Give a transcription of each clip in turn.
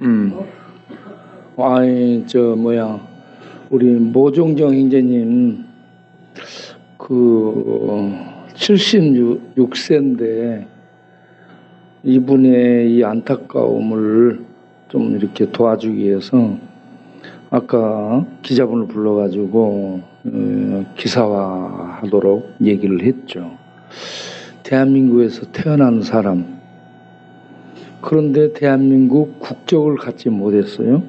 음. 아이, 우리 모종정 형제님, 76세인데, 이분의 이 안타까움을 좀 이렇게 도와주기 위해서, 아까 기자분을 불러가지고, 기사화하도록 얘기를 했죠. 대한민국에서 태어난 사람, 그런데 대한민국 국적을 갖지 못했어요.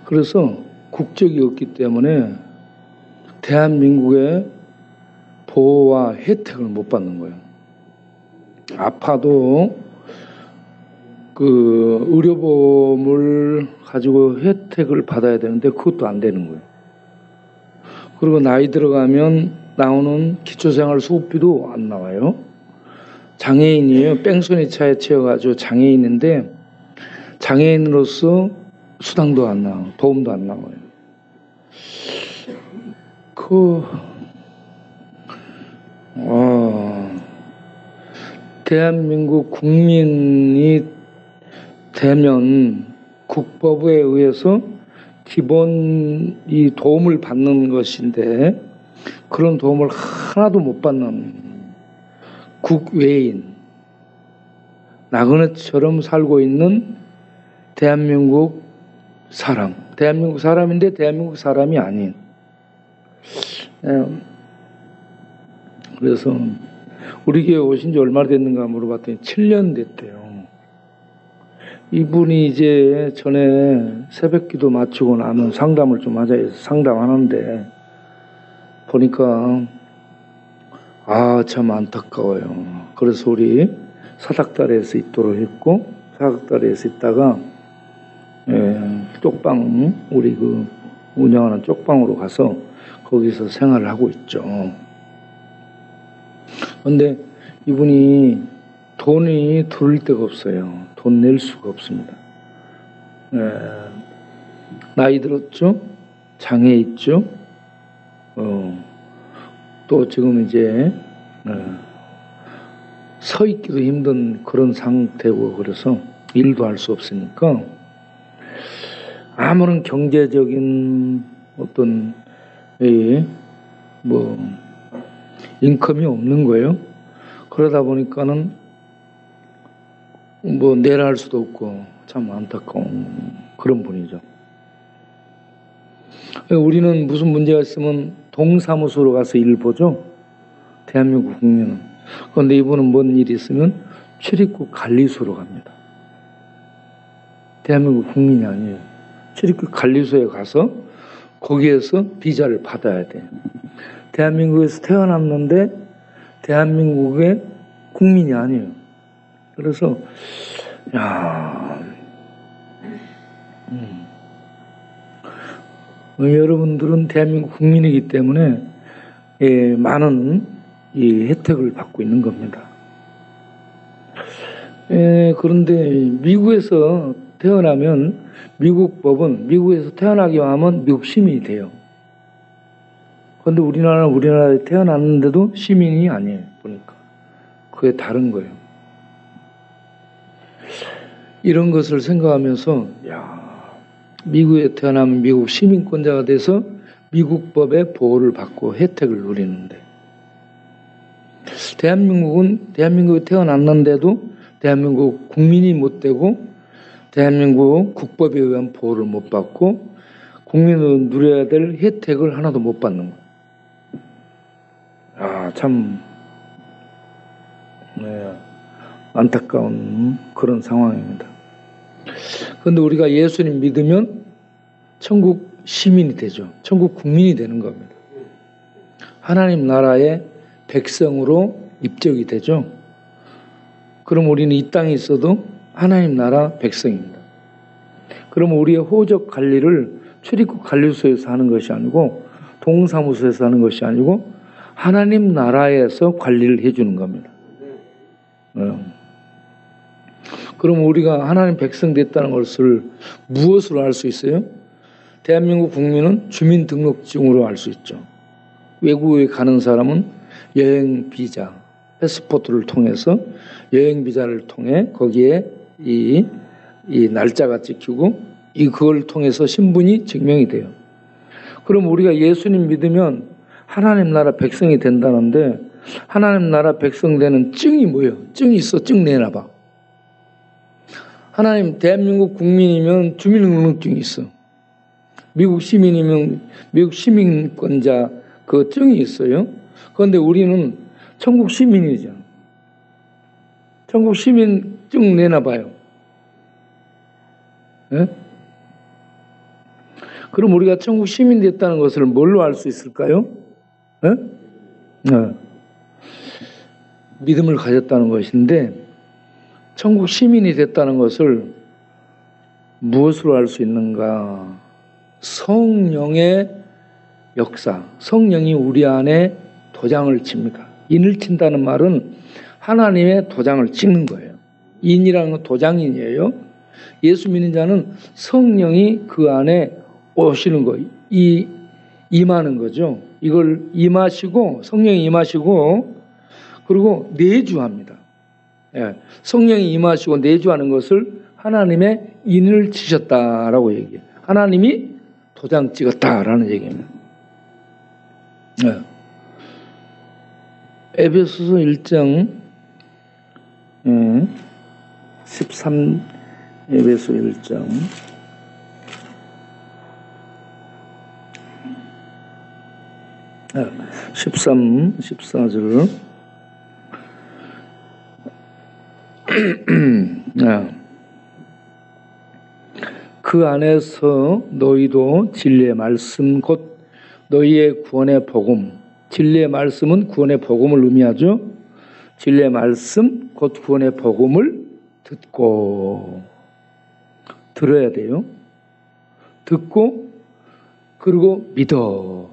그래서 국적이 없기 때문에 대한민국의 보호와 혜택을 못 받는 거예요. 아파도 의료보험을 가지고 혜택을 받아야 되는데 그것도 안 되는 거예요. 그리고 나이 들어가면 나오는 기초생활수급비도 안 나와요. 장애인이에요. 뺑소니 차에 치여가지고 장애인인데 장애인으로서 수당도 안 나와요. 도움도 안 나와요. 대한민국 국민이 되면 국법에 의해서 기본 이 도움을 받는 것인데 그런 도움을 하나도 못 받는 국외인, 나그네처럼 살고 있는 대한민국 사람, 대한민국 사람인데 대한민국 사람이 아닌. 그래서 우리 교회 오신 지 얼마나 됐는가 물어봤더니 7년 됐대요. 이분이 이제 전에 새벽기도 마치고 나면 상담을 좀 하자 해서 상담하는데 보니까 참 안타까워요. 그래서 우리 사닥다리에서 있도록 했고 사닥다리에서 있다가 쪽방, 우리 운영하는 쪽방으로 가서 거기서 생활을 하고 있죠. 그런데 이분이 돈이 들을 데가 없어요. 돈 낼 수가 없습니다. 나이 들었죠? 장애 있죠? 또 지금 이제 서 있기도 힘든 그런 상태고 그래서 일도 할 수 없으니까 아무런 경제적인 어떤 인컴이 없는 거예요. 그러다 보니까는 내라 할 수도 없고 참 안타까운 그런 분이죠. 우리는 무슨 문제가 있으면 동사무소로 가서 일 보죠. 대한민국 국민은. 그런데 이분은 뭔 일이 있으면 출입국 관리소로 갑니다. 대한민국 국민이 아니에요. 출입국 관리소에 가서 거기에서 비자를 받아야 돼요. 대한민국에서 태어났는데 대한민국의 국민이 아니에요. 그래서 여러분들은 대한민국 국민이기 때문에 많은 이 혜택을 받고 있는 겁니다. 그런데 미국에서 태어나면 미국 법은 미국에서 태어나기만 하면 미국 시민이 돼요. 그런데 우리나라는 우리나라에 태어났는데도 시민이 아니에요. 보니까 그게 다른 거예요. 이런 것을 생각하면서 미국에 태어나면 미국 시민권자가 돼서 미국 법의 보호를 받고 혜택을 누리는데 대한민국은 대한민국에 태어났는데도 대한민국 국민이 못 되고 대한민국 국법에 의한 보호를 못 받고 국민으로 누려야 될 혜택을 하나도 못 받는 거예요. 참 안타까운 그런 상황입니다. 그런데 우리가 예수님 믿으면 천국 시민이 되죠. 천국 국민이 되는 겁니다. 하나님 나라의 백성으로 입적이 되죠. 그럼 우리는 이 땅에 있어도 하나님 나라 백성입니다. 그럼 우리의 호적 관리를 출입국 관리소에서 하는 것이 아니고 동사무소에서 하는 것이 아니고 하나님 나라에서 관리를 해주는 겁니다. 그럼 우리가 하나님 백성 됐다는 것을 무엇으로 알 수 있어요? 대한민국 국민은 주민등록증으로 알 수 있죠. 외국에 가는 사람은 여행 비자, 패스포트를 통해서 여행 비자를 통해 거기에 이 이 날짜가 찍히고 그걸 통해서 신분이 증명이 돼요. 그럼 우리가 예수님 믿으면 하나님 나라 백성이 된다는데 하나님 나라 백성 되는 증이 뭐예요? 증이 있어. 증 내놔봐. 하나님 대한민국 국민이면 주민등록증이 있어. 미국 시민이면 미국 시민권자 그 증이 있어요. 그런데 우리는 천국 시민이죠. 천국 시민증 내놔봐요. 예? 그럼 우리가 천국 시민 됐다는 것을 뭘로 알 수 있을까요? 예? 예. 믿음을 가졌다는 것인데 천국 시민이 됐다는 것을 무엇으로 알 수 있는가? 성령의 역사, 성령이 우리 안에 도장을 칩니까? 인을 친다는 말은 하나님의 도장을 찍는 거예요. 인이라는 건 도장인이에요. 예수 믿는 자는 성령이 그 안에 오시는 거예요. 임하는 거죠. 이걸 임하시고 성령이 임하시고 그리고 내주합니다. 예, 성령이 임하시고 내주하는 것을 하나님의 인을 치셨다라고 얘기해요. 하나님이 도장 찍었다라는 얘기입니다. 예. 에베소서 1장 13 에베소 1장 14절 그 안에서 너희도 진리의 말씀 곧 너희의 구원의 복음, 진리의 말씀은 구원의 복음을 의미하죠. 진리의 말씀 곧 구원의 복음을 듣고 들어야 돼요. 듣고 그리고 믿어.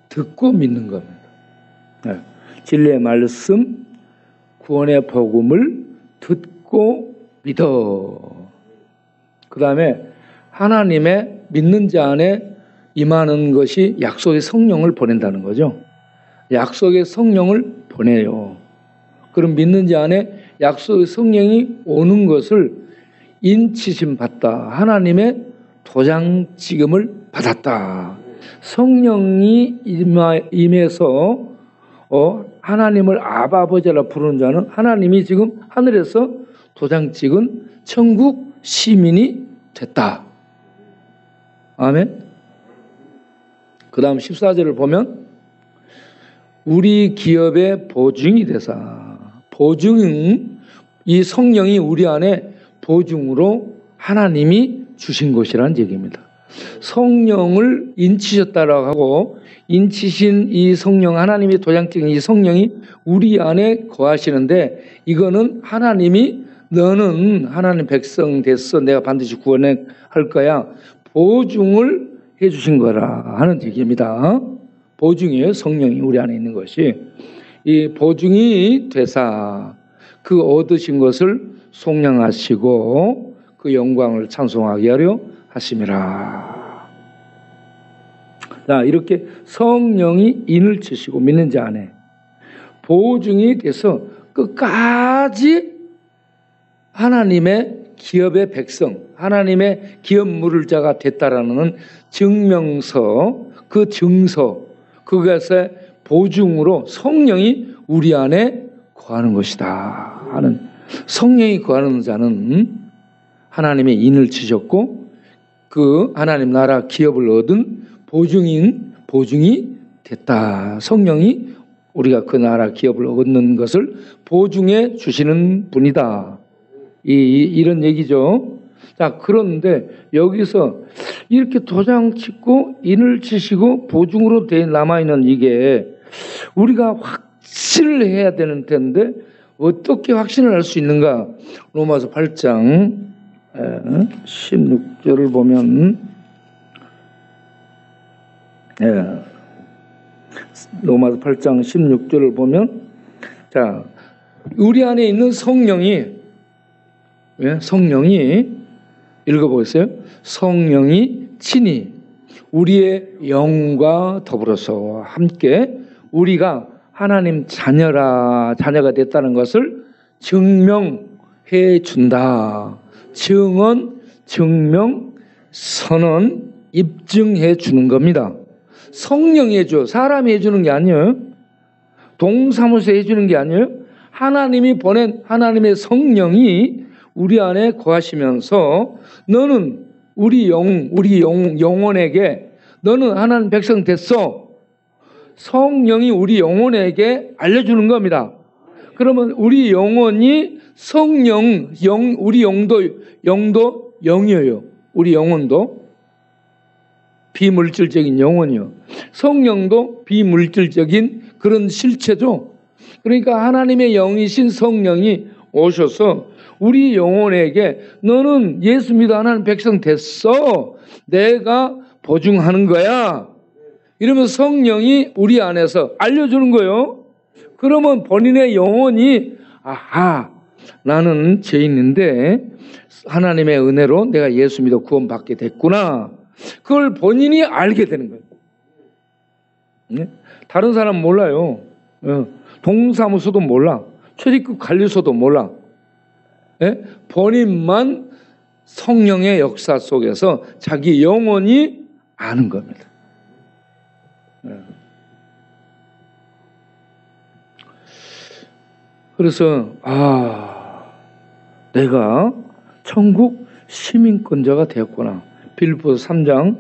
듣고 믿는 겁니다. 네. 진리의 말씀 구원의 복음을 듣고 믿어. 그 다음에 하나님의 믿는 자 안에 임하는 것이 약속의 성령을 보낸다는 거죠. 약속의 성령을 보내요. 그럼 믿는 자 안에 약속의 성령이 오는 것을 인치심 받다. 하나님의 도장 찍음을 받았다. 성령이 임해서 하나님을 아바 아버지라 부르는 자는 하나님이 지금 하늘에서 도장 찍은 천국 시민이 됐다. 아멘. 그 다음 14절을 보면 우리 기업의 보증이 되사. 보증은 이 성령이 우리 안에 보증으로 하나님이 주신 것이라는 얘기입니다. 성령을 인치셨다라고 하고 인치신 이 성령, 하나님이 도장 찍은 이 성령이 우리 안에 거하시는데 이거는 하나님이 너는 하나님 백성 됐어. 내가 반드시 구원할 거야. 보증을 해 주신 거라 하는 얘기입니다. 보증이에요. 성령이 우리 안에 있는 것이. 이 보증이 되사 그 얻으신 것을 속량하시고 그 영광을 찬송하게 하려 하심이라. 자, 이렇게 성령이 인을 치시고 믿는 자 안에 보증이 돼서 끝까지 하나님의 기업의 백성, 하나님의 기업 물을 자가 됐다라는 증명서, 그 증서, 그것의 보증으로 성령이 우리 안에 거하는 것이다 하는. 성령이 거하는 자는 하나님의 인을 치셨고 그 하나님 나라 기업을 얻은 보증이 됐다. 성령이 우리가 그 나라 기업을 얻는 것을 보증해 주시는 분이다. 이런 얘기죠. 자, 그런데 여기서 이렇게 도장 찍고 인을 치시고 보증으로 남아있는 이게 우리가 확신을 해야 되는 텐데 어떻게 확신을 할 수 있는가? 로마서 8장 16절을 보면 로마서 8장 16절을 보면 자, 우리 안에 있는 성령이 읽어보겠어요? 성령이 친히 우리의 영과 더불어서 함께 우리가 하나님 자녀가 됐다는 것을 증명해 준다. 증언 증명, 선언, 입증해 주는 겁니다. 성령이 해줘. 사람이 해주는 게 아니에요. 동사무소 해주는 게 아니에요. 하나님이 보낸 하나님의 성령이 우리 안에 거하시면서 너는 우리 영혼에게 너는 하나님 백성 됐어. 성령이 우리 영혼에게 알려주는 겁니다. 그러면 우리 영혼이 성령, 우리 영도 영이에요. 우리 영혼도 비물질적인 영혼이요. 성령도 비물질적인 그런 실체죠. 그러니까 하나님의 영이신 성령이 오셔서 우리 영혼에게 너는 예수 믿어 하나님 백성 됐어. 내가 보증하는 거야. 이러면 성령이 우리 안에서 알려주는 거예요. 그러면 본인의 영혼이 아하, 나는 죄인인데 하나님의 은혜로 내가 예수 믿어 구원받게 됐구나. 그걸 본인이 알게 되는 거예요. 네? 다른 사람 몰라요. 동사무소도 몰라. 출입국 관리소도 몰라. 네? 본인만 성령의 역사 속에서 자기 영혼이 아는 겁니다. 네. 그래서 내가 천국 시민권자가 되었구나. 빌립보서 3장.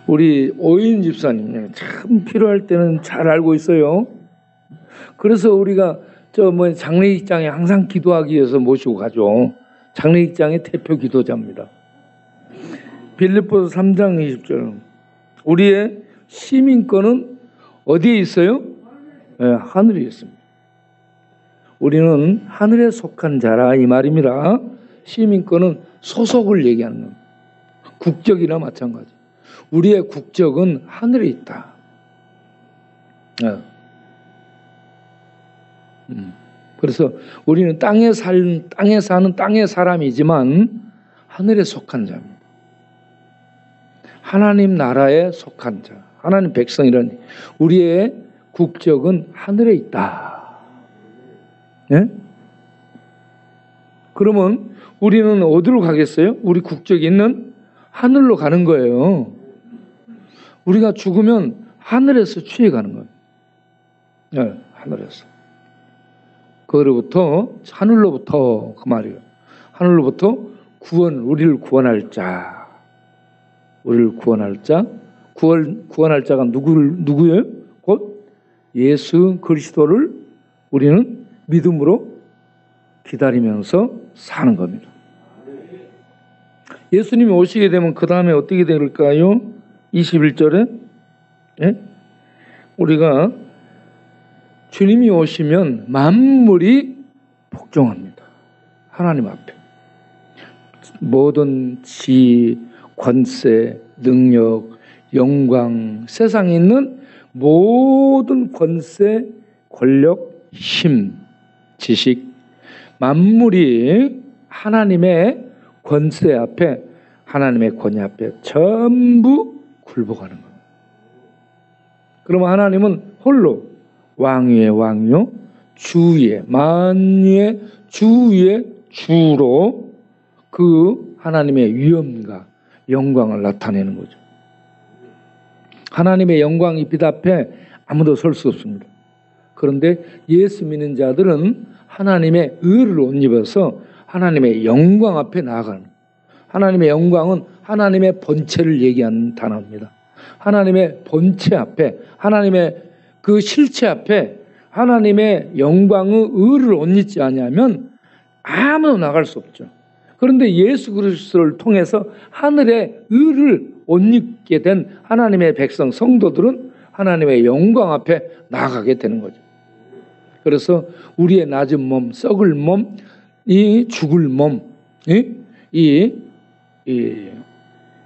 우리 오인 집사님 참 필요할 때는 잘 알고 있어요. 그래서 우리가 장례식장에 항상 기도하기 위해서 모시고 가죠. 장례식장의 대표 기도자입니다. 빌립보서 3장 20절. 우리의 시민권은 어디에 있어요? 하늘에 있습니다. 우리는 하늘에 속한 자라 이 말입니다. 시민권은 소속을 얘기하는 겁니다. 국적이나 마찬가지. 우리의 국적은 하늘에 있다. 그래서 우리는 땅에 사는 땅의 사람이지만 하늘에 속한 자입니다. 하나님 나라에 속한 자, 하나님 백성이라니 우리의 국적은 하늘에 있다. 예? 그러면 우리는 어디로 가겠어요? 우리 국적이 있는 하늘로 가는 거예요. 우리가 죽으면 하늘에서 취해가는 거예요. 예, 하늘에서. 하늘로부터 그 말이에요. 하늘로부터 우리를 구원할 자. 우리를 구원할 자. 구원할 자가 누구예요? 곧 예수 그리스도를 우리는 믿음으로 기다리면서 사는 겁니다. 예수님이 오시게 되면 그 다음에 어떻게 될까요? 21절에 우리가 주님이 오시면 만물이 복종합니다. 하나님 앞에. 모든 지, 권세, 능력, 영광, 세상에 있는 모든 권세, 권력, 힘, 지식, 만물이 하나님의 권세 앞에, 하나님의 권위 앞에 전부 굴복하는 겁니다. 그러면 하나님은 홀로 왕위의 왕이요, 주위의 만유의 주위의 주로 그 하나님의 위엄과 영광을 나타내는 거죠. 하나님의 영광이 빛 앞에 아무도 설 수 없습니다. 그런데 예수 믿는 자들은 하나님의 의를 옷 입어서 하나님의 영광 앞에 나아가는 거예요. 하나님의 영광은 하나님의 본체를 얘기하는 단어입니다. 하나님의 본체 앞에, 하나님의 그 실체 앞에 하나님의 영광의 의를 옷 입지 않으면 아무도 나갈 수 없죠. 그런데 예수 그리스도를 통해서 하늘의 의를 옷 입게 된 하나님의 백성 성도들은 하나님의 영광 앞에 나아가게 되는 거죠. 그래서 우리의 낮은 몸, 썩을 몸, 이 죽을 몸,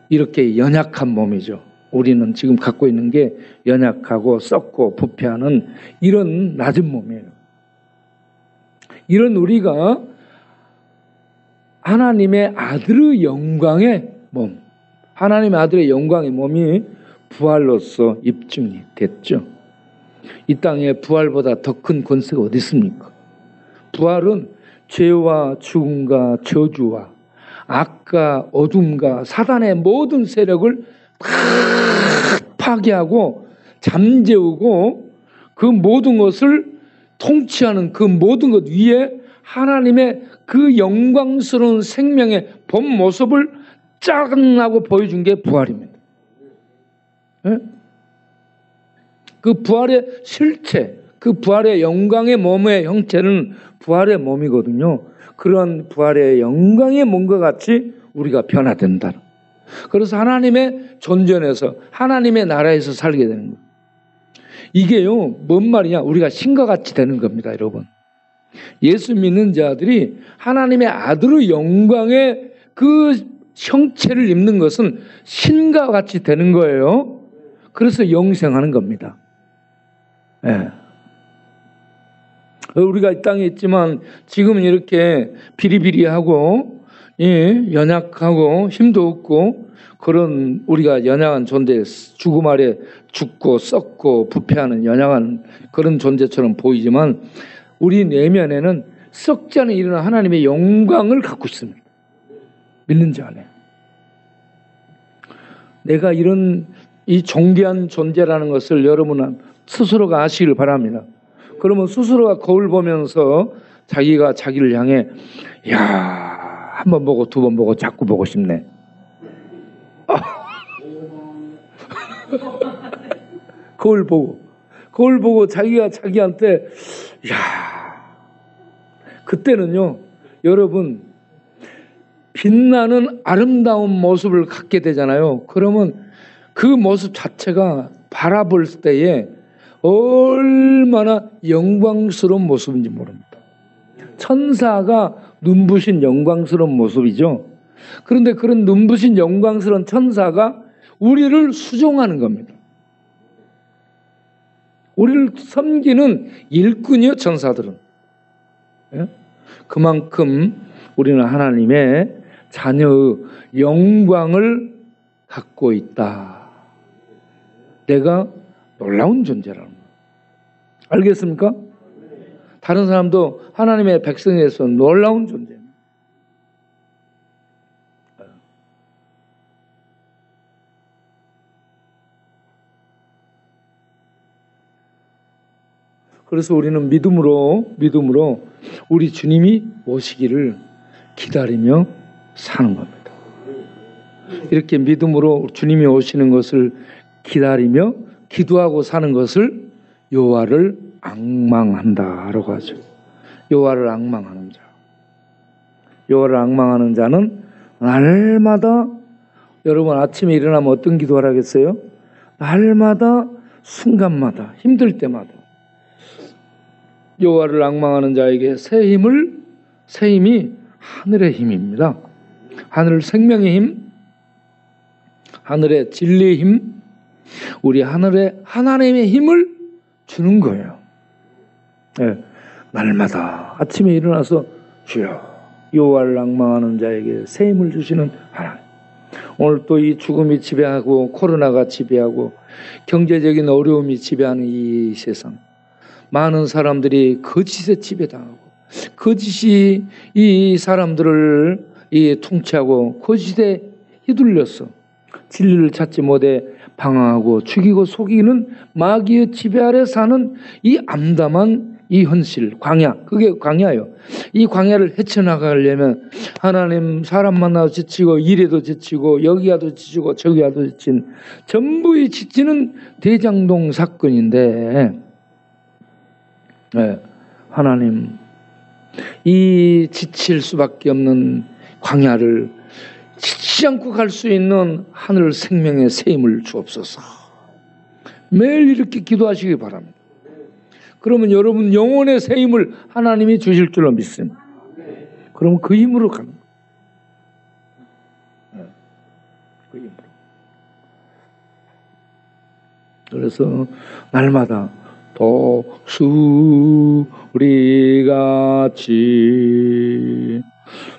이렇게 연약한 몸이죠. 우리는 지금 갖고 있는 게 연약하고 썩고 부패하는 이런 낮은 몸이에요. 이런 우리가 하나님의 아들의 영광의 몸, 하나님의 아들의 영광의 몸이 부활로서 입증이 됐죠. 이 땅에 부활보다 더 큰 권세가 어디 있습니까? 부활은 죄와 죽음과 저주와 악과 어둠과 사단의 모든 세력을 다 파괴하고 잠재우고 그 모든 것을 통치하는 그 모든 것 위에 하나님의 그 영광스러운 생명의 본 모습을 짜증나고 보여준 게 부활입니다. 네? 그 부활의 실체, 그 부활의 영광의 몸의 형체는 부활의 몸이거든요. 그런 부활의 영광의 몸과 같이 우리가 변화된다. 그래서 하나님의 존전에서 하나님의 나라에서 살게 되는 거예요. 이게요, 뭔 말이냐? 우리가 신과 같이 되는 겁니다, 여러분. 예수 믿는 자들이 하나님의 아들의 영광의 그 형체를 입는 것은 신과 같이 되는 거예요. 그래서 영생하는 겁니다. 네. 우리가 이 땅에 있지만 지금은 이렇게 비리비리하고 연약하고 힘도 없고 그런 우리가 연약한 존재, 죽음 아래 죽고 썩고 부패하는 연약한 그런 존재처럼 보이지만 우리 내면에는 썩지 않은 일어난 하나님의 영광을 갖고 있습니다. 믿는 자 안에. 내가 이 존귀한 존재라는 것을 여러분 스스로가 아시길 바랍니다. 그러면 스스로가 거울 보면서 자기가 자기를 향해 한 번 보고 두 번 보고 자꾸 보고 싶네. 거울 보고 자기가 자기한테 그때는요, 여러분 빛나는 아름다운 모습을 갖게 되잖아요. 그러면 그 모습 자체가 바라볼 때에 얼마나 영광스러운 모습인지 모릅니다. 천사가 눈부신 영광스러운 모습이죠. 그런데 그런 눈부신 영광스러운 천사가 우리를 수종하는 겁니다. 우리를 섬기는 일꾼이요, 천사들은. 예? 그만큼 우리는 하나님의 자녀의 영광을 갖고 있다. 내가 놀라운 존재라는 거예요. 알겠습니까? 다른 사람도 하나님의 백성에서 놀라운 존재입니다. 그래서 우리는 믿음으로 우리 주님이 오시기를 기다리며 사는 겁니다. 이렇게 믿음으로 주님이 오시는 것을 기다리며 기도하고 사는 것을 여호와를 앙망한다라고 하죠. 여호와를 앙망하는 자. 여호와를 앙망하는 자는 날마다, 여러분 아침에 일어나면 어떤 기도를 하겠어요? 날마다, 순간마다, 힘들 때마다 여호와를 앙망하는 자에게 새 힘이 하늘의 힘입니다. 하늘 생명의 힘, 하늘의 진리의 힘, 우리 하늘에 하나님의 힘을 주는 거예요. 네, 날마다 아침에 일어나서 주여, 여호와를 앙망하는 자에게 새 힘을 주시는 하나님. 오늘 또 이 죽음이 지배하고 코로나가 지배하고 경제적인 어려움이 지배하는 이 세상, 많은 사람들이 거짓에 지배당하고 거짓이 이 사람들을 통치하고 거짓에 휘둘려서 진리를 찾지 못해 방황하고 죽이고 속이는 마귀의 지배 아래 사는 이 암담한 이 현실, 광야, 그게 광야예요. 이 광야를 헤쳐나가려면 하나님, 사람 만나도 지치고 일에도 지치고 여기 가도 지치고 저기 가도 지친 전부의 지치는 대장동 사건인데, 네, 하나님, 이 지칠 수밖에 없는 광야를 지치지 않고 갈 수 있는 하늘 생명의 새 힘을 주옵소서. 매일 이렇게 기도하시기 바랍니다. 그러면 여러분 영혼의 새 힘을 하나님이 주실 줄로 믿습니다. 그러면 그 힘으로 가는 거예요. 그 힘으로. 그래서 날마다 독수리같이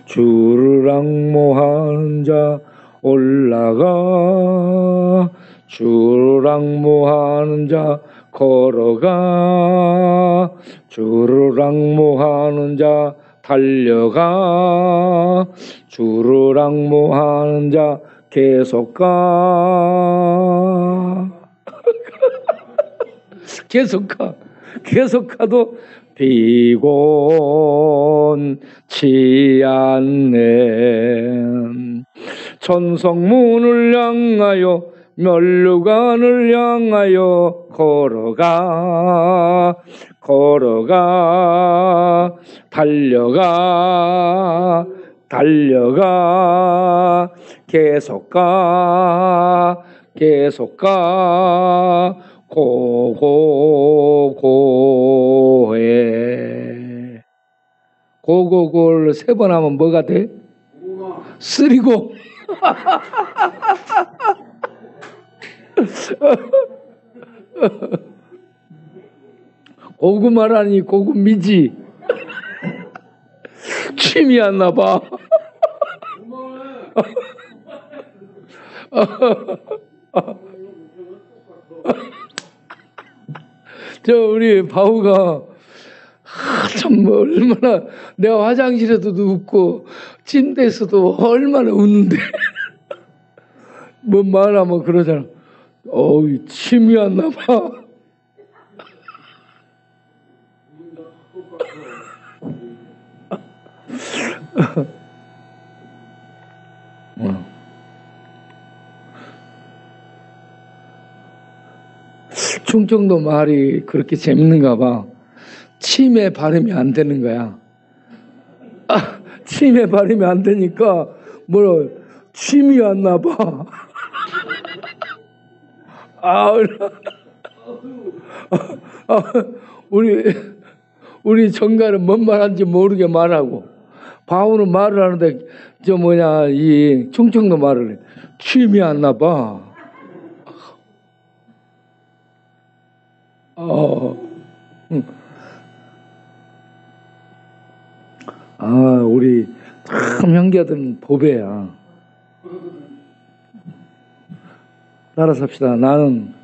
주를 앙모하는 자 올라가 주르락모하는 자 걸어가, 주르락모하는 자 달려가, 주르락모하는 자 계속 가. 계속 가. 계속 가도 피곤치 않네. 천성문을 향하여 면류관을 향하여 걸어가, 걸어가, 달려가, 달려가, 계속 가, 계속 가, 고고고해. 고고고를 3번 하면 뭐가 돼? 쓰리고. 고구마라니 고구미지. 침이 안 나봐. 저 우리 바우가 참 얼마나, 내가 화장실에서도 웃고 침대에서도 얼마나 웃는데 뭐 말하면 그러잖아. 어우, 침이 안 나봐. 충청도 말이 그렇게 재밌는가 봐. 침에 발음이 안 되는 거야. 침에 발음이 안 되니까 뭐라, 침이 안 나봐. 우리 정가는 뭔 말하는지 모르게 말하고, 바우는 말을 하는데 이 충청도 말을 해. 침이 안 나봐. 우리 참 형제들은 보배야. 따라 삽시다. 나는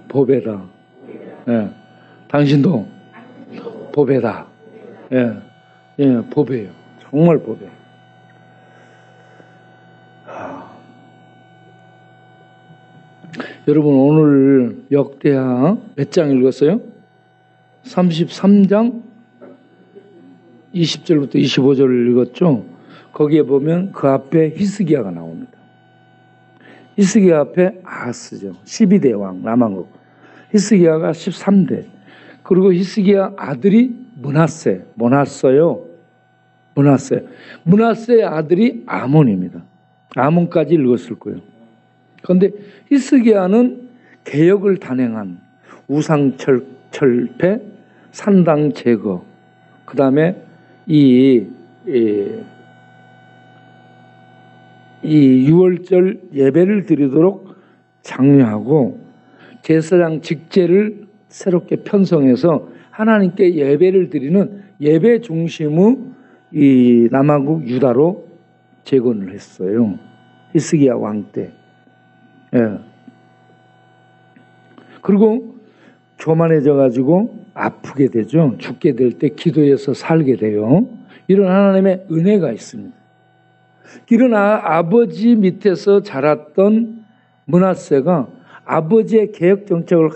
보배다. 예. 당신도 보배다. 예. 예, 보배예요. 정말 보배. 여러분, 오늘 역대하 몇 장 읽었어요? 33장 20절부터 25절을 읽었죠. 거기에 보면 그 앞에 히스기야가 나옵니다. 히스기야 앞에 아하스죠. 12대 왕 남왕국. 히스기야가 13대. 그리고 히스기야 아들이 므낫세요. 므낫세의 아들이 아몬입니다. 아몬까지 읽었을 거예요. 그런데 히스기야는 개혁을 단행한 우상 철폐, 산당 제거, 그 다음에 이 6월절 예배를 드리도록 장려하고, 제사장 직제를 새롭게 편성해서 하나님께 예배를 드리는 예배 중심의 이 남왕국 유다로 재건을 했어요. 히스기야 왕 때. 예. 그리고 교만해져 가지고 아프게 되죠. 죽게 될 때 기도해서 살게 돼요. 이런 하나님의 은혜가 있습니다. 이런 아버지 밑에서 자랐던 므낫세가 아버지의 개혁 정책을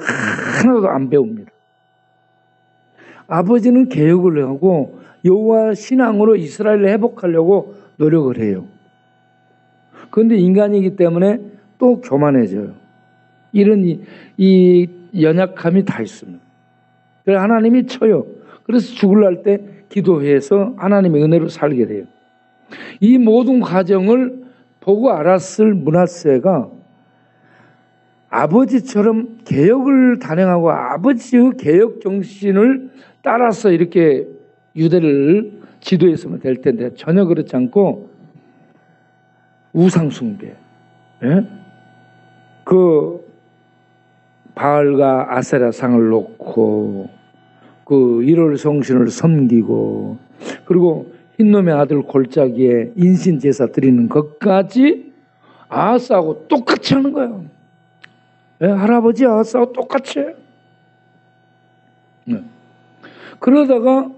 하나도 안 배웁니다. 아버지는 개혁을 하고 여호와 신앙으로 이스라엘을 회복하려고 노력을 해요. 그런데 인간이기 때문에 또 교만해져요. 이런 이 연약함이 다 있습니다. 그래서 하나님이 쳐요. 그래서 죽을 때 기도해서 하나님의 은혜로 살게 돼요. 이 모든 과정을 보고 알았을 므낫세가 아버지처럼 개혁을 단행하고 아버지의 개혁 정신을 따라서 이렇게 유대를 지도했으면 될 텐데 전혀 그렇지 않고 우상 숭배, 예? 그 바알과 아세라 상을 놓고 그 1월 성신을 섬기고, 그리고 흰놈의 아들 골짜기에 인신 제사 드리는 것까지 아하스하고 똑같이 하는 거예요. 할아버지 아싸 똑같이. 그러다가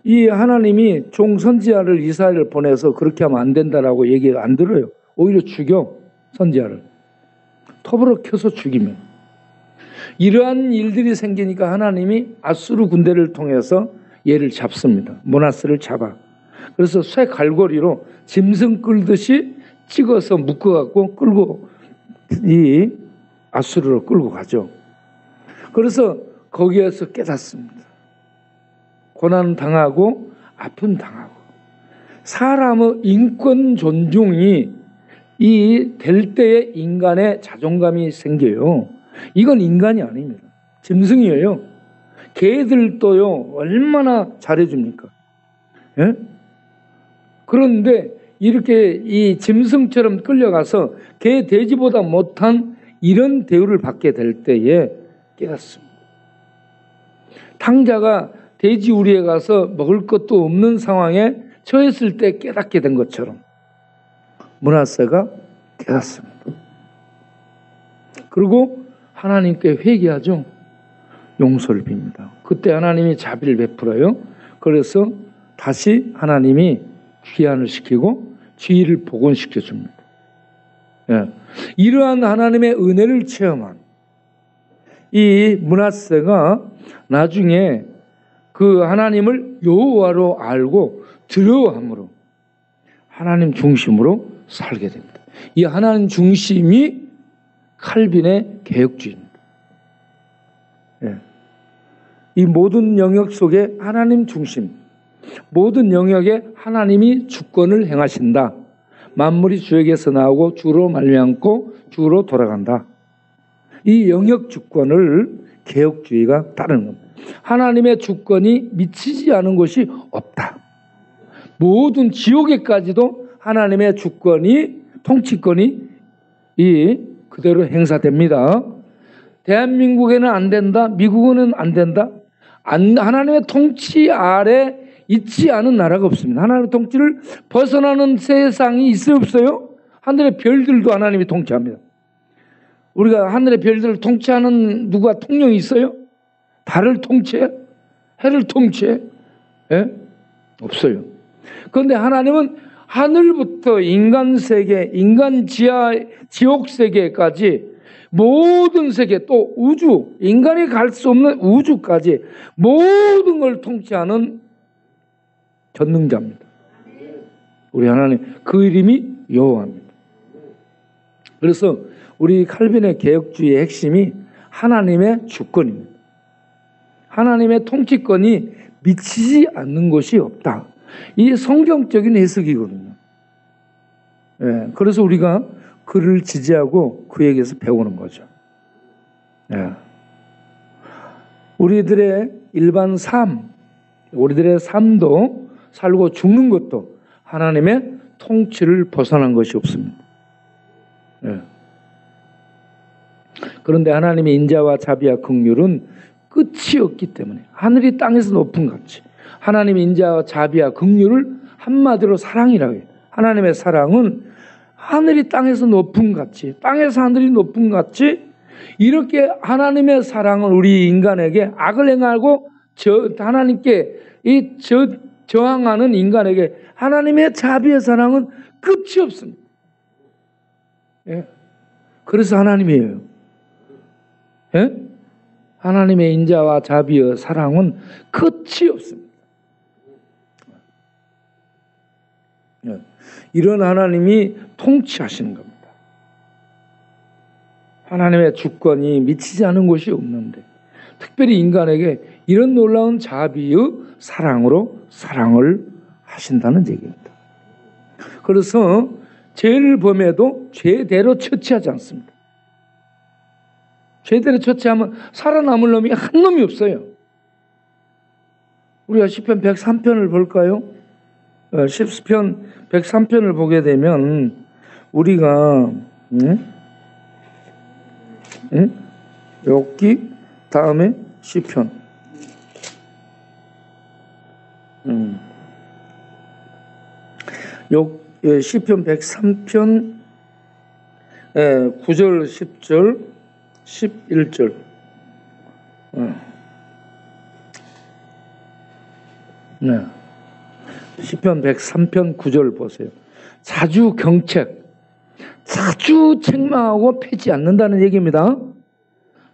이 하나님이 종 선지자를 이스라엘을 보내서 그렇게 하면 안 된다라고 얘기가 안 들어요. 오히려 죽여, 선지자를. 톱으로 켜서 죽이면. 이러한 일들이 생기니까 하나님이 아수르 군대를 통해서 얘를 잡습니다. 모나스를 잡아. 그래서 쇠 갈고리로 짐승 끌듯이 찍어서 묶어갖고 끌고 이 아수르로 끌고 가죠. 그래서 거기에서 깨닫습니다. 고난 당하고 아픔 당하고 사람의 인권 존중이 이 될 때에 인간의 자존감이 생겨요. 이건 인간이 아닙니다. 짐승이에요. 개들도요 얼마나 잘해줍니까? 예? 그런데 이렇게 이 짐승처럼 끌려가서 개 돼지보다 못한 이런 대우를 받게 될 때에 깨닫습니다. 탕자가 돼지 우리에 가서 먹을 것도 없는 상황에 처했을 때 깨닫게 된 것처럼 므낫세가 깨닫습니다. 그리고 하나님께 회개하죠. 용서를 빕니다. 그때 하나님이 자비를 베풀어요. 그래서 다시 하나님이 귀환을 시키고 죄를 복원시켜 줍니다. 예. 이러한 하나님의 은혜를 체험한 이 므낫세가 나중에 그 하나님을 여호와로 알고 두려워함으로 하나님 중심으로 살게 됩니다. 이 하나님 중심이 칼빈의 개혁주의입니다. 예. 이 모든 영역 속에 하나님 중심, 모든 영역에 하나님이 주권을 행하신다. 만물이 주에게서 나오고 주로 말미암고 주로 돌아간다. 이 영역 주권을 개혁주의가 따르는 겁니다. 하나님의 주권이 미치지 않은 것이 없다. 모든 지옥에까지도 하나님의 주권이 통치권이 그대로 행사됩니다. 대한민국에는 안 된다. 미국은 안 된다. 하나님의 통치 아래 있지 않은 나라가 없습니다. 하나님의 통치를 벗어나는 세상이 있어요, 없어요? 하늘의 별들도 하나님이 통치합니다. 우리가 하늘의 별들을 통치하는 누가 통령이 있어요? 달을 통치해? 해를 통치해? 예? 없어요. 그런데 하나님은 하늘부터 인간 세계, 인간 지옥 세계까지 모든 세계 또 우주, 인간이 갈 수 없는 우주까지 모든 걸 통치하는 전능자입니다. 우리 하나님, 그 이름이 여호와입니다. 그래서 우리 칼빈의 개혁주의의 핵심이 하나님의 주권입니다. 하나님의 통치권이 미치지 않는 것이 없다. 이 성경적인 해석이거든요. 예, 그래서 우리가 그를 지지하고 그에게서 배우는 거죠. 예. 우리들의 일반 삶, 우리들의 삶도 살고 죽는 것도 하나님의 통치를 벗어난 것이 없습니다. 예. 그런데 하나님의 인자와 자비와 긍휼은 끝이 없기 때문에 하늘이 땅에서 높은 같이 하나님의 인자와 자비와 긍휼을 한마디로 사랑이라고 해요. 하나님의 사랑은 하늘이 땅에서 높은 같이 땅에서 하늘이 높은 같이 이렇게 하나님의 사랑은 우리 인간에게 악을 행하고 하나님께 저항하는 인간에게 하나님의 자비의 사랑은 끝이 없습니다. 예. 그래서 하나님이에요. 예? 하나님의 인자와 자비의 사랑은 끝이 없습니다. 예. 이런 하나님이 통치하시는 겁니다. 하나님의 주권이 미치지 않은 곳이 없는데 특별히 인간에게 이런 놀라운 자비의 사랑으로 사랑을 하신다는 얘기입니다. 그래서 죄를 범해도 죄대로 처치하지 않습니다. 죄대로 처치하면 살아남을 놈이 한 놈이 없어요. 우리가 시편 103편을 볼까요? 시편 103편을 보게 되면 우리가 욥기 다음에 시편 시편 103편 9절 10절 11절. 네. 시편 103편 9절 보세요. 자주 경책, 자주 책망하고 패지 않는다는 얘기입니다.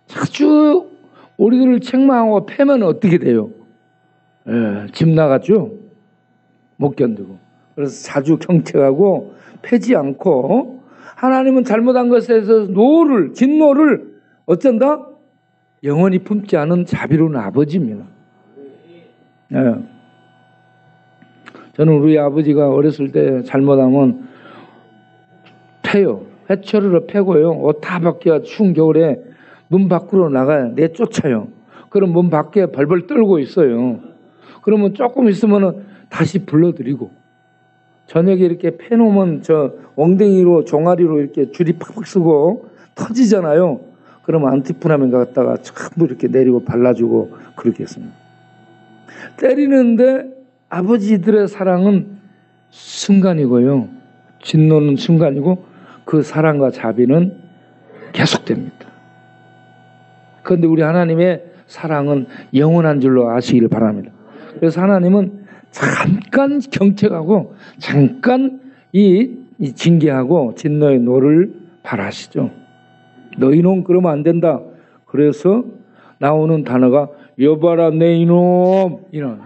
자주 우리들을 책망하고 패면 어떻게 돼요? 집 나가죠. 못 견디고. 그래서 자주 경책하고 패지 않고, 하나님은 잘못한 것에 대해서 진노를 어쩐다? 영원히 품지 않은 자비로운 아버지입니다. 저는 우리 아버지가 어렸을 때 잘못하면 패요. 회초리로 패고요. 옷 다 벗겨 추운 겨울에 문 밖으로 나가요. 내쫓아요. 그럼 문 밖에 벌벌 떨고 있어요. 그러면 조금 있으면 다시 불러드리고, 저녁에 이렇게 패놓으면 저 엉덩이로 종아리로 이렇게 줄이 팍팍 쓰고 터지잖아요. 그러면 안티프라민 갖다가 전부 이렇게 내리고 발라주고 그렇게 했습니다. 때리는데 아버지들의 사랑은 순간이고요. 진노는 순간이고 그 사랑과 자비는 계속됩니다. 그런데 우리 하나님의 사랑은 영원한 줄로 아시기를 바랍니다. 그래서 하나님은 잠깐 경책하고 잠깐 이 징계하고 진노의 노를 발하시죠. 너희는 그러면 안 된다. 그래서 나오는 단어가 여봐라 내 이놈, 이런.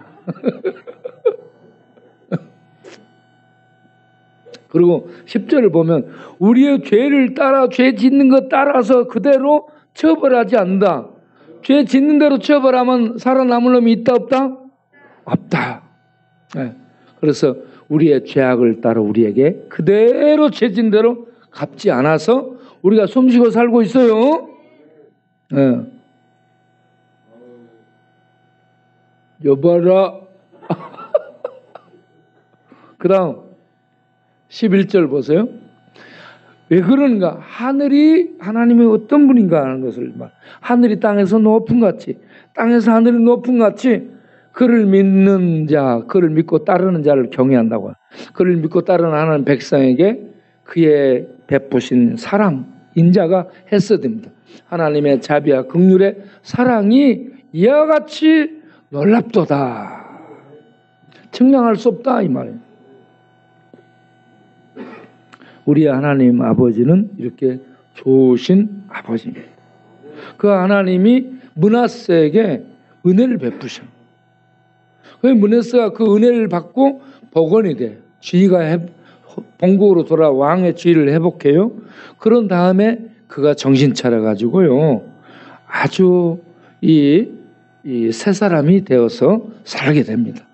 그리고 10절을 보면 우리의 죄를 따라 죄 짓는 것 따라서 그대로 처벌하지 않는다. 죄 짓는 대로 처벌하면 살아남을 놈이 있다 없다? 없다. 네. 그래서 우리의 죄악을 따라 우리에게 그대로 죄 짓는 대로 갚지 않아서 우리가 숨쉬고 살고 있어요. 네. 여봐라. 그 다음 11절 보세요. 왜 그런가? 하늘이 하나님이 어떤 분인가 하는 것을 하늘이 땅에서 높은 같이, 땅에서 하늘이 높은 같이 그를 믿는 자, 그를 믿고 따르는 자를 경외한다고. 그를 믿고 따르는 하나님 백성에게 그의 베푸신 사랑, 인자가 했어됩니다. 하나님의 자비와 긍휼의 사랑이 이와 같이 놀랍도다. 측량할 수 없다 이 말이에요. 우리 하나님 아버지는 이렇게 좋으신 아버지입니다. 그 하나님이 므낫세에게 은혜를 베푸셔. 그 므낫세가 그 은혜를 받고 복원이 돼. 지위가 본국으로 돌아 왕의 지위를 회복해요. 그런 다음에 그가 정신 차려 가지고요, 아주 이 새 사람이 되어서 살게 됩니다.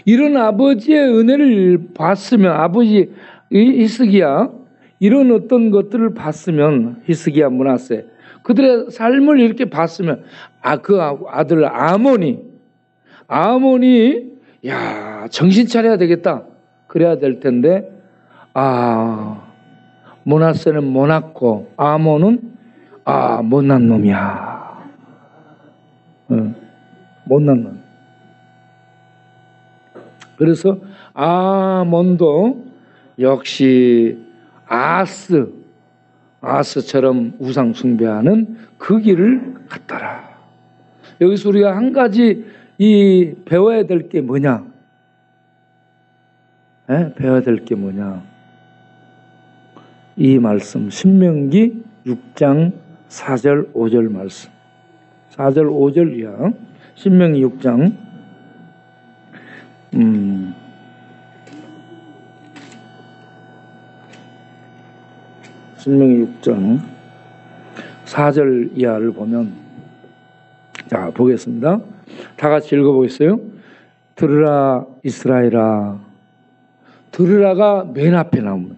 이런 아버지의 은혜를 봤으면, 아버지 히스기야 이런 어떤 것들을 봤으면, 히스기야 므낫세 그들의 삶을 이렇게 봤으면, 그 아들 아몬이 야 정신 차려야 되겠다 그래야 될 텐데, 므낫세는 못났고 아몬은 못난 놈이야. 못난 놈. 그래서 아몬도 역시 아스처럼 우상 숭배하는 그 길을 갔더라. 여기서 우리가 한 가지 배워야 될 게 뭐냐? 배워야 될 게 뭐냐? 이 말씀, 신명기 6장 4절 5절 말씀. 4절 5절 이하 신명기 6장 신명기 6장 4절 이하를 보면, 자 보겠습니다. 다 같이 읽어보겠어요. 들으라 이스라엘아. 들으라가 맨 앞에 나옵니다.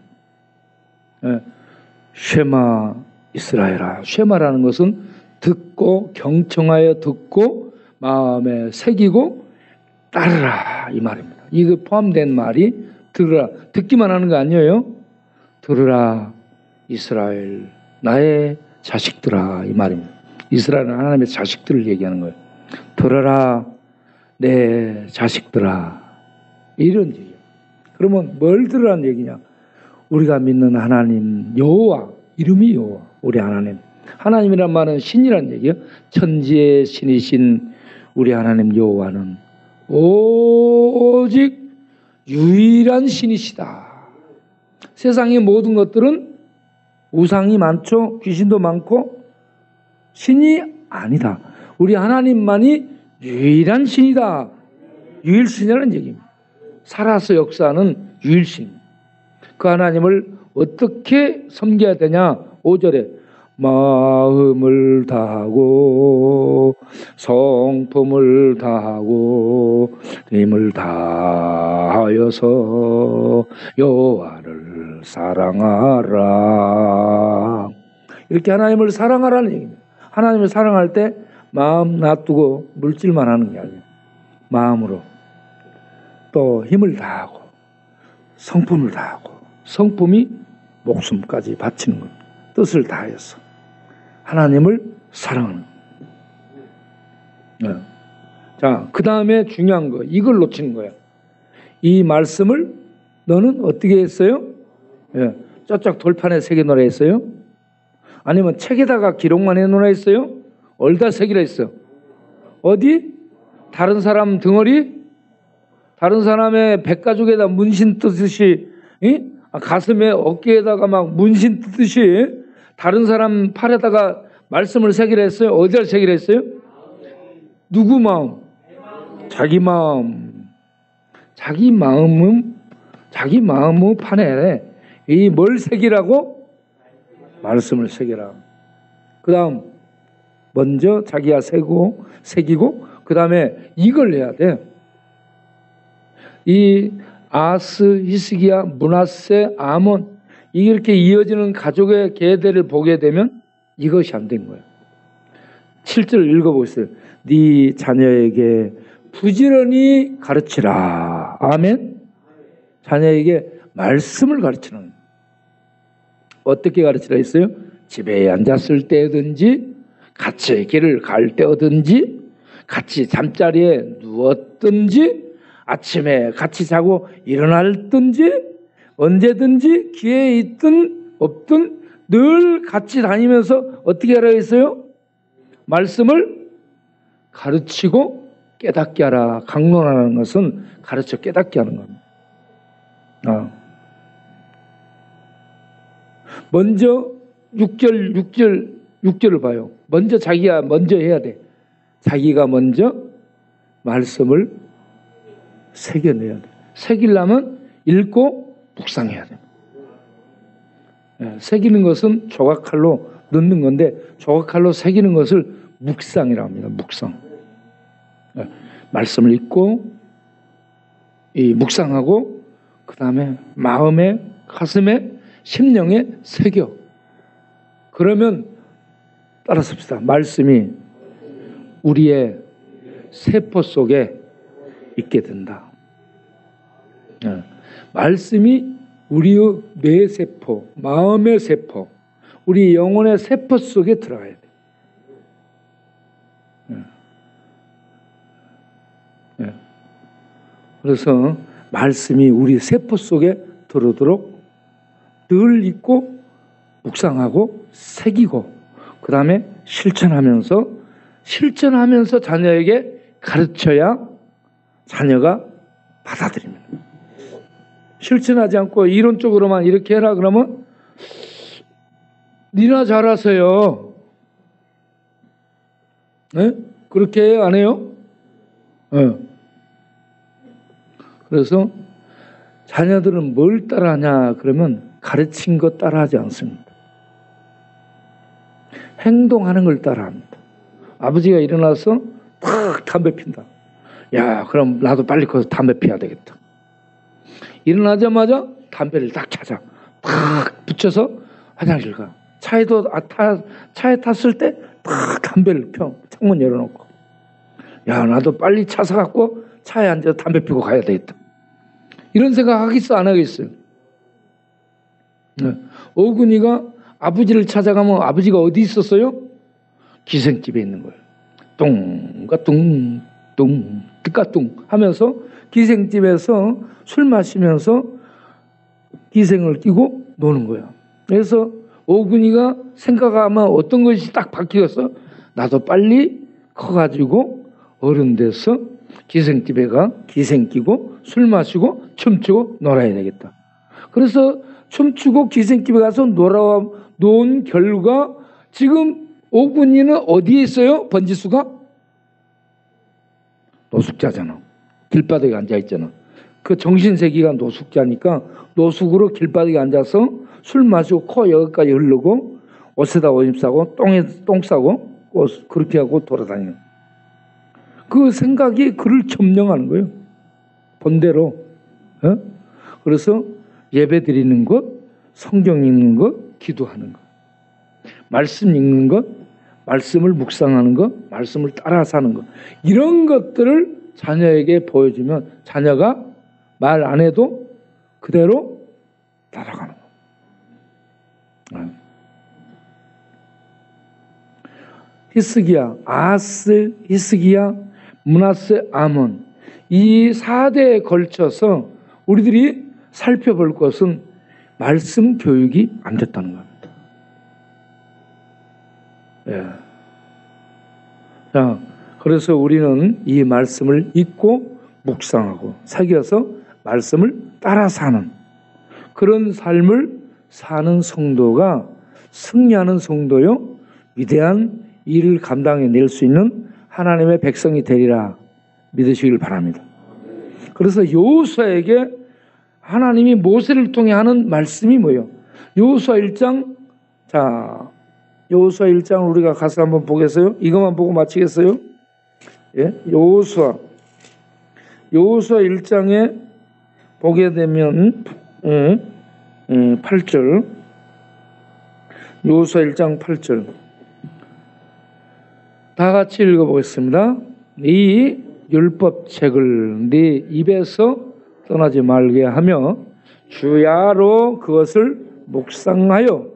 쉐마 이스라엘아. 쉐마라는 것은 듣고, 경청하여 듣고 마음에 새기고 따르라 이 말입니다. 이거 포함된 말이 들으라, 듣기만 하는 거 아니에요. 들으라 이스라엘 나의 자식들아 이 말입니다. 이스라엘은 하나님의 자식들을 얘기하는 거예요. 들어라 내 자식들아, 이런 얘기예요. 그러면 뭘 들으라는 얘기냐? 우리가 믿는 하나님 여호와, 이름이 여호와, 우리 하나님 하나님이란 말은 신이란 얘기예요. 천지의 신이신 우리 하나님 여호와는 오직 유일한 신이시다. 세상의 모든 것들은 우상이 많죠. 귀신도 많고 신이 아니다. 우리 하나님만이 유일한 신이다. 유일신이라는 얘기입니다. 살아서 역사하는 유일신. 그 하나님을 어떻게 섬겨야 되냐? 5절에 마음을 다하고 성품을 다하고 힘을 다하여서 여호와를 사랑하라. 이렇게 하나님을 사랑하라는 얘기입니다. 하나님을 사랑할 때 마음 놔두고 물질만 하는 게 아니에요. 마음으로 또 힘을 다하고 성품을 다하고, 성품이 목숨까지 바치는 겁니다. 뜻을 다해서 하나님을 사랑하는 거예요. 자, 그 다음에 중요한 거, 이걸 놓치는 거야. 이 말씀을 너는 어떻게 했어요? 저쪽 돌판에 새겨놓으라 했어요? 아니면 책에다가 기록만 해놓으라 했어요? 어디다 새기라 했어요? 어디? 다른 사람 등허리? 다른 사람의 백가죽에다 문신 뜨듯이, 가슴에 어깨에다가 막 문신 뜨듯이 다른 사람 팔에다가 말씀을 새기라 했어요? 어디다 새기라 했어요? 누구 마음? 자기 마음. 자기 마음 판에 이 뭘 새기라고? 말씀을 새기라. 그 다음 먼저 자기가 새기고 그 다음에 이걸 해야 돼. 이 아스, 히스기야, 므낫세, 아몬 이렇게 이어지는 가족의 계대를 보게 되면 이것이 안 된 거예요. 7절 읽어보세요. 네 자녀에게 부지런히 가르치라. 아멘. 자녀에게 말씀을 가르치는. 어떻게 가르치라 했어요? 집에 앉았을 때든지 같이 길을 갈 때든지 같이 잠자리에 누웠든지 아침에 같이 자고 일어날든지 언제든지 기회 있든 없든 늘 같이 다니면서 어떻게 하라 했어요? 말씀을 가르치고 깨닫게 하라. 강론하는 것은 가르쳐 깨닫게 하는 겁니다. 먼저 6절을 봐요. 먼저 자기가 먼저 해야 돼. 자기가 먼저 말씀을 새겨내야 돼. 새기려면 읽고 묵상해야 돼. 새기는 것은 조각칼로 넣는 건데 조각칼로 새기는 것을 묵상이라고 합니다. 묵상. 말씀을 읽고 이 묵상하고 그 다음에 마음에 가슴에 심령에 새겨. 그러면 따라 씁시다. 말씀이 우리의 세포 속에 있게 된다. 말씀이 우리의 뇌세포, 마음의 세포, 우리 영혼의 세포 속에 들어가야 돼. 그래서 말씀이 우리 세포 속에 들어오도록 늘 읽고 묵상하고 새기고 그 다음에 실천하면서 자녀에게 가르쳐야 자녀가 받아들입니다. 실천하지 않고 이론적으로만 이렇게 해라 그러면 니나 잘하세요. 네? 그렇게 해요? 안 해요? 네. 그래서 자녀들은 뭘 따라하냐 그러면 가르친 것 따라하지 않습니다. 행동하는 걸 따라합니다. 아버지가 일어나서 탁 담배 핀다. 야, 그럼 나도 빨리 거기서 담배 피워야 되겠다. 일어나자마자 담배를 딱 찾아. 탁 붙여서 화장실 가. 차에 탔을 때 탁 담배를 펴. 창문 열어놓고. 야, 나도 빨리 차 사갖고 차에 앉아서 담배 피고 가야 되겠다. 이런 생각 하겠어, 안 하겠어요? 네. 어근이가 아버지를 찾아가면 아버지가 어디 있었어요? 기생집에 있는 거예요. 뚱가뚱 뜨까뚱 하면서 기생집에서 술 마시면서 기생을 끼고 노는 거야. 그래서 오군이가 생각하면 어떤 것이 딱 바뀌어서 나도 빨리 커가지고 어른 돼서 기생집에 가 기생끼고 술 마시고 춤추고 놀아야 되겠다. 그래서 춤추고 기생집에 가서 논 결과 지금 오군이는 어디에 있어요? 번지수가? 노숙자잖아. 길바닥에 앉아있잖아. 그 정신세계가 노숙자니까 노숙으로 길바닥에 앉아서 술 마시고 코 여기까지 흐르고 옷에다 오줌 싸고 똥에 똥 싸고 그렇게 하고 돌아다니는 그 생각이 그를 점령하는 거예요. 본대로. 그래서 예배 드리는 것, 성경 읽는 것, 기도하는 것, 말씀 읽는 것, 말씀을 묵상하는 것, 말씀을 따라 사는 것, 이런 것들을 자녀에게 보여주면 자녀가 말 안 해도 그대로 따라가는 거. 히스기야, 아하스, 히스기야, 므낫세, 아몬, 이 4대에 걸쳐서 우리들이 살펴볼 것은 말씀 교육이 안 됐다는 겁니다. 예. 자, 그래서 우리는 이 말씀을 읽고 묵상하고 새겨서 말씀을 따라 사는 그런 삶을 사는 성도가 승리하는 성도요, 위대한 일을 감당해낼 수 있는 하나님의 백성이 되리라 믿으시길 바랍니다. 그래서 여호수아에게 하나님이 모세를 통해 하는 말씀이 뭐예요? 여호수아 1장, 자, 여호수아 1장을 우리가 가서 한번 보겠어요? 이것만 보고 마치겠어요? 예? 여호수아 1장에 보게 되면 8절, 여호수아 1장 8절 다 같이 읽어보겠습니다. 이 율법책을 네 입에서 떠나지 말게 하며 주야로 그것을 묵상하여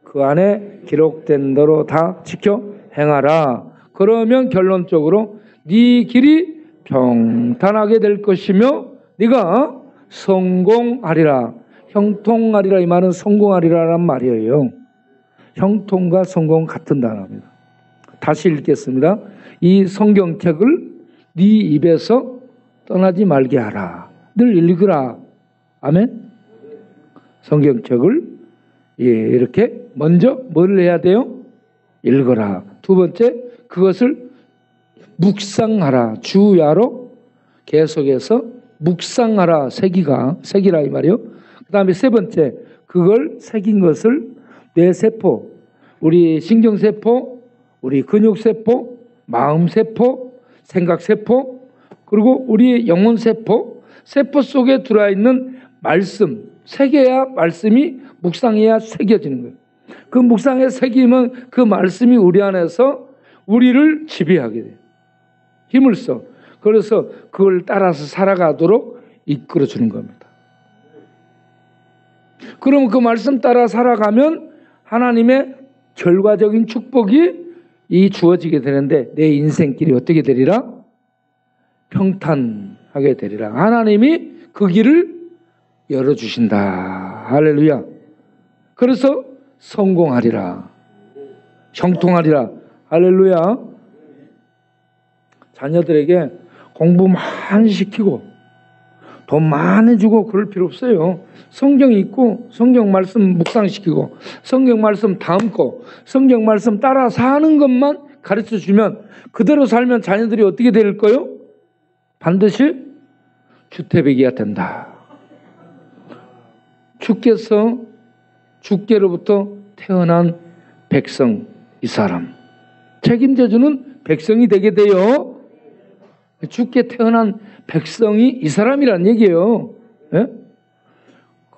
그 안에 기록된 대로 다 지켜 행하라. 그러면 결론적으로 네 길이 평탄하게 될 것이며 네가 성공하리라. 형통하리라, 이 말은 성공하리라란 말이에요. 형통과 성공 같은 단어입니다. 다시 읽겠습니다. 이 성경책을 네 입에서 떠나지 말게 하라. 늘 읽으라. 아멘. 성경책을 이렇게 먼저 뭘 해야 돼요? 읽어라. 두 번째, 그것을 묵상하라. 주야로 계속해서 묵상하라. 새기라 이 말이요. 그 다음에 세 번째, 그걸 새긴 것을 뇌 세포, 우리 신경세포, 우리 근육세포, 마음세포, 생각세포, 그리고 우리 영혼세포, 세포 속에 들어있는 말씀, 새겨야 말씀이 묵상해야 새겨지는 거예요. 그 묵상에 새기면 그 말씀이 우리 안에서 우리를 지배하게 돼요. 힘을 써. 그래서 그걸 따라서 살아가도록 이끌어주는 겁니다. 그럼 그 말씀 따라 살아가면 하나님의 결과적인 축복이 주어지게 되는데 내 인생길이 어떻게 되리라? 평탄하게 되리라. 하나님이 그 길을 열어주신다. 할렐루야. 그래서 성공하리라. 형통하리라. 할렐루야. 자녀들에게 공부 많이 시키고 돈 많이 주고 그럴 필요 없어요. 성경 읽고 성경 말씀 묵상시키고 성경 말씀 담고 성경 말씀 따라 사는 것만 가르쳐주면 그대로 살면 자녀들이 어떻게 될 거요? 반드시 주태백이가 된다. 주께로부터 태어난 백성, 이 사람 책임져주는 백성이 되게 돼요. 주께 태어난 백성이 이 사람이란 얘기예요. 예?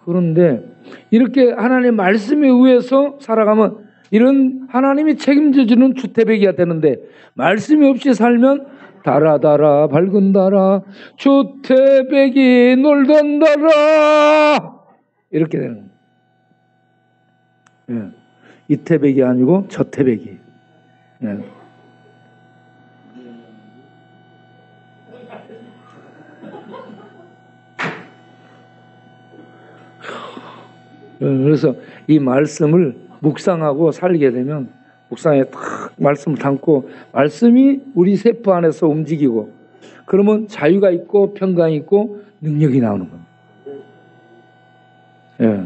그런데 이렇게 하나님의 말씀에 의해서 살아가면 이런 하나님이 책임져주는 주태백이가 되는데 말씀이 없이 살면 달아 밝은 달아 주태백이 놀던 달아 이렇게 되는 거예요. 예. 이태백이 아니고 저태백이. 예. 그래서 이 말씀을 묵상하고 살게 되면 묵상에 탁 말씀을 담고 말씀이 우리 세포 안에서 움직이고 그러면 자유가 있고 평강이 있고 능력이 나오는 겁니다. 예.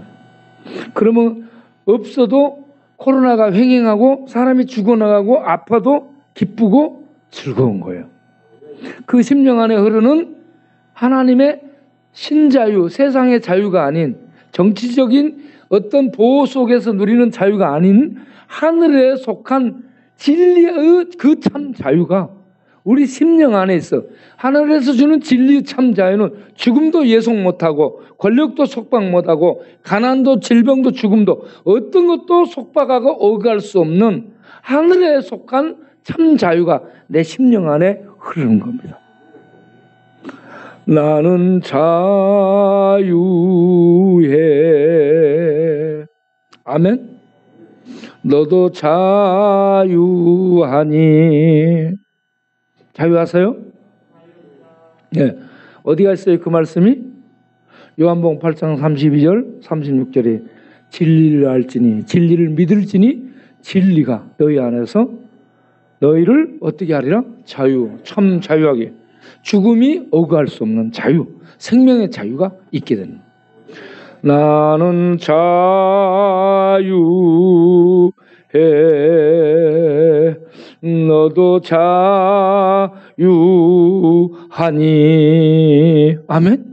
그러면 없어도 코로나가 횡행하고 사람이 죽어나가고 아파도 기쁘고 즐거운 거예요. 그 심령 안에 흐르는 하나님의 신자유, 세상의 자유가 아닌 정치적인 어떤 보호 속에서 누리는 자유가 아닌 하늘에 속한 진리의 그 참 자유가 우리 심령 안에 있어. 하늘에서 주는 진리의 참 자유는 죽음도 예속 못하고 권력도 속박 못하고 가난도 질병도 죽음도 어떤 것도 속박하고 어가할 수 없는 하늘에 속한 참 자유가 내 심령 안에 흐르는 겁니다. 나는 자유해. 아멘. 너도 자유하니. 자유하세요? 네. 어디가 있어요? 그 말씀이? 요한복음 8장 32절 36절에 진리를 알지니 진리를 믿을지니 진리가 너희 안에서 너희를 어떻게 하리라? 자유, 참 자유하게. 죽음이 어그할 수 없는 자유, 생명의 자유가 있게 되는. 나는 자유해. 너도 자유하니. 아멘.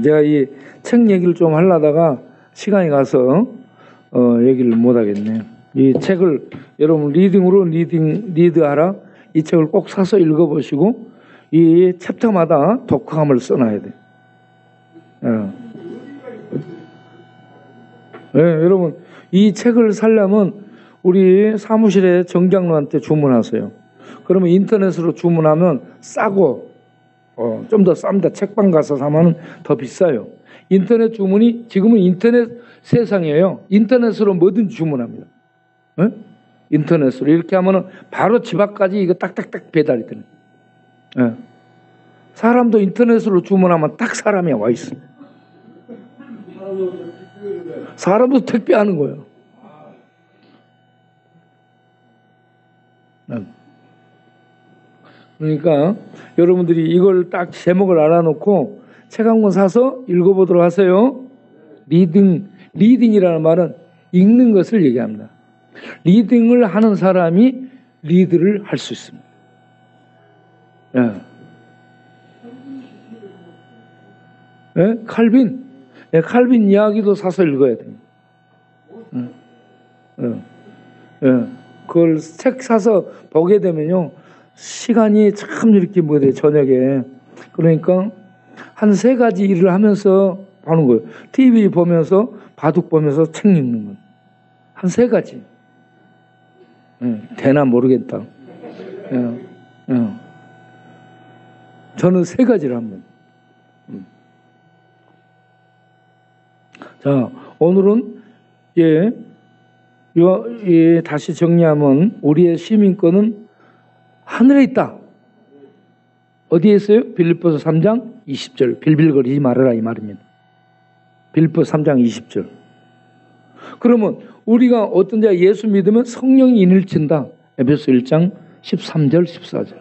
제가 이 책 얘기를 좀 하려다가 시간이 가서 얘기를 못 하겠네요. 이 책을 여러분 리드하라. 이 책을 꼭 사서 읽어보시고 이 챕터마다 독후감을 써놔야 돼요. 여러분 이 책을 사려면 우리 사무실에 정장로한테 주문하세요. 그러면 인터넷으로 주문하면 싸고 좀 더 쌉니다. 책방 가서 사면 더 비싸요. 인터넷 주문이 지금은 인터넷 세상이에요. 인터넷으로 뭐든지 주문합니다. 인터넷으로 이렇게 하면은 바로 집 앞까지 이거 딱딱딱 배달이 되는. 사람도 인터넷으로 주문하면 딱 사람이 와 있어. 사람도 택배하는 거예요. 그러니까 여러분들이 이걸 딱 제목을 알아놓고 책 한 권 사서 읽어보도록 하세요. 리딩이라는 말은 읽는 것을 얘기합니다. 리딩을 하는 사람이 리드를 할 수 있습니다. 칼빈. 칼빈 이야기도 사서 읽어야 됩니다. 그걸 책 사서 보게 되면요. 시간이 참 이렇게 저녁에. 그러니까 한 3가지 일을 하면서 하는 거예요. TV 보면서, 바둑 보면서 책 읽는 거예요. 한 3가지. 되나 모르겠다. 저는 3가지를 합니다. 자, 오늘은 다시 정리하면 우리의 시민권은 하늘에 있다. 어디에 있어요? 빌립보서 3장 20절. 빌빌거리지 말아라 이 말입니다. 빌립보서 3장 20절. 그러면 우리가 어떤 자 예수 믿으면 성령이 인을친다. 에베소 1장 13절 14절.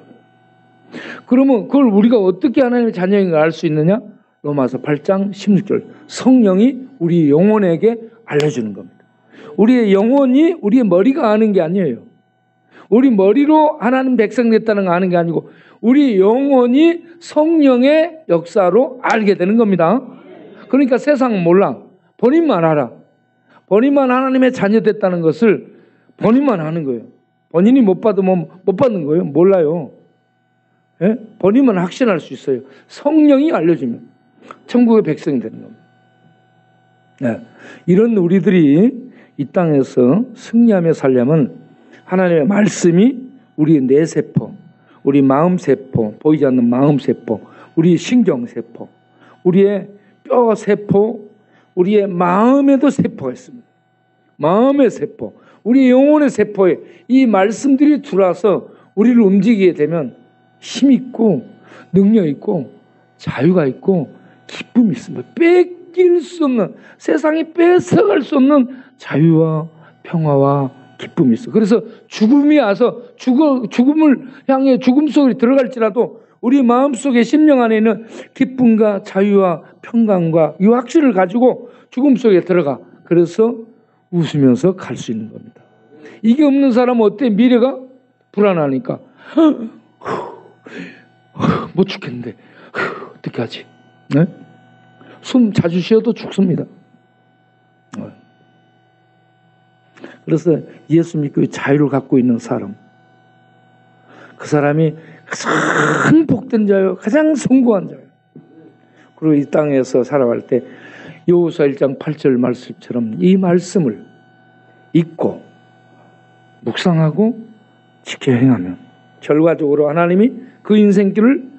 그러면 그걸 우리가 어떻게 하나님의 자녀인 걸 알 수 있느냐? 로마서 8장 16절. 성령이 우리 영혼에게 알려주는 겁니다. 우리의 영혼이 우리의 머리가 아는 게 아니에요. 우리 머리로 하나님 백성 됐다는 거 아는 게 아니고 우리 영혼이 성령의 역사로 알게 되는 겁니다. 그러니까 세상은 몰라. 본인만 알아. 본인만 하나님의 자녀 됐다는 것을 본인만 아는 거예요. 본인이 못 받으면 못 받는 거예요. 몰라요. 본인만 확신할 수 있어요. 성령이 알려주면 천국의 백성이 되는 겁니다. 이런 우리들이 이 땅에서 승리하며 살려면 하나님의 말씀이 우리의 뇌세포, 우리 마음세포, 보이지 않는 마음세포, 우리의 신경세포, 우리의 뼈세포, 우리의 마음에도 세포가 있습니다. 마음의 세포, 우리 영혼의 세포에 이 말씀들이 들어와서 우리를 움직이게 되면 힘 있고 능력 있고 자유가 있고 기쁨이 있습니다. 뺏길 수 없는, 세상이 뺏어갈 수 없는 자유와 평화와 기쁨이 있어. 그래서 죽음이 와서 죽음을 향해 죽음 속에 들어갈지라도 우리 마음속에 심령 안에 있는 기쁨과 자유와 평강과 이 확신을 가지고 죽음 속에 들어가. 그래서 웃으면서 갈 수 있는 겁니다. 이게 없는 사람은 어때? 미래가 불안하니까 못 죽겠는데 어떻게 하지? 네? 숨 자주 쉬어도 죽습니다. 그래서 예수 믿고 자유를 갖고 있는 사람, 그 사람이 가장 복된 자요, 가장 성공한 자요. 그리고 이 땅에서 살아갈 때 여호수아 1장 8절 말씀처럼 이 말씀을 읽고 묵상하고 지켜 행하면 결과적으로 하나님이 그 인생길을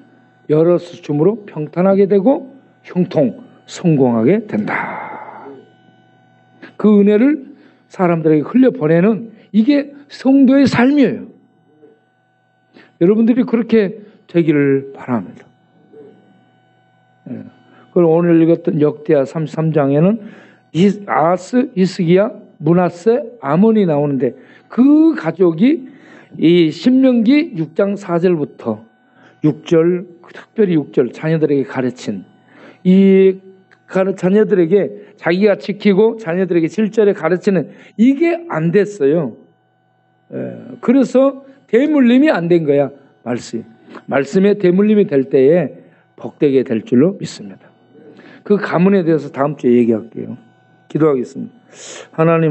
열어서 줌으로 평탄하게 되고 형통 성공하게 된다. 그 은혜를 사람들에게 흘려보내는 이게 성도의 삶이에요. 여러분들이 그렇게 되기를 바랍니다. 그리고 오늘 읽었던 역대하 33장에는 아하스, 히스기야, 므낫세, 아몬이 나오는데 그 가족이 이 신명기 6장 4절부터 6절, 특별히 6절 자녀들에게 가르친 이 자녀들에게 자기가 지키고 자녀들에게 7절에 가르치는 이게 안 됐어요. 그래서 대물림이 안 된 거야. 말씀의 대물림이 될 때에 복되게 될 줄로 믿습니다. 그 가문에 대해서 다음 주에 얘기할게요. 기도하겠습니다. 하나님